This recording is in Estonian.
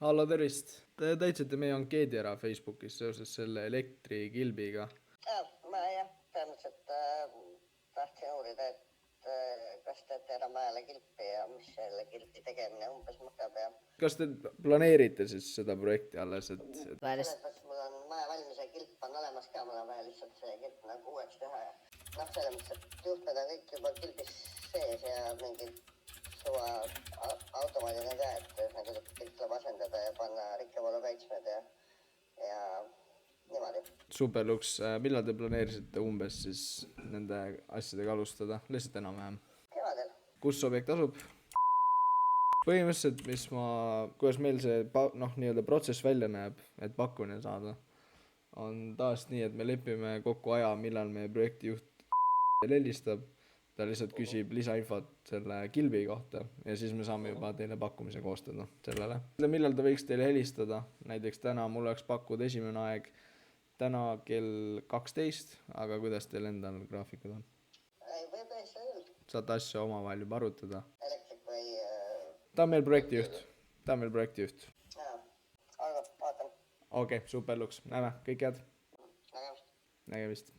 Hallo, tervist! Te täitsite meie ankeedi ära Facebookis seoses selle elektrikilbiga. Ma tõenäoliselt tahtsin uurida, et kas teete ära mäele kilpi ja mis selle kilpi tegemine umbes maksab ja Kas te planeerite siis seda projekti alles, et selles mõttes mul on maja valmis ja kilp on olemas ka, mul on vaja lihtsalt see kilp nagu uueks teha ja selles mõttes, et juhtmed on kõik juba kilbis sees ja mingid suva automaadid on ka, et nagu kilp tuleb asendada ja panna rikkevoolukaitsmed ja niimoodi. Superluks, millal te planeerisite umbes siis nende asjadega alustada? Lihtsalt enam-vähem. Kevadel. Kus objekt asub? Põhimõtteliselt, kuidas meil see nii-öelda protsess välja näeb, et pakkumine saada, on taas nii, et me lepime kokku aja, millal meie projektijuht helistab. Ta lihtsalt küsib lisainfot selle kilbi kohta ja siis me saame juba teile pakkumise koostada sellele. Millal ta võiks teile helistada? Näiteks täna mul oleks pakkuda esimene aeg täna kell 12, aga kuidas teil endal graafikud on? Võib hästi küll. Saate asja omavahel juba arutada. Elektrik või... Ta on meil projektijuht. Aga vaatan. Okei, superluks. Näeme, kõik head. Nägemist. Nägemist.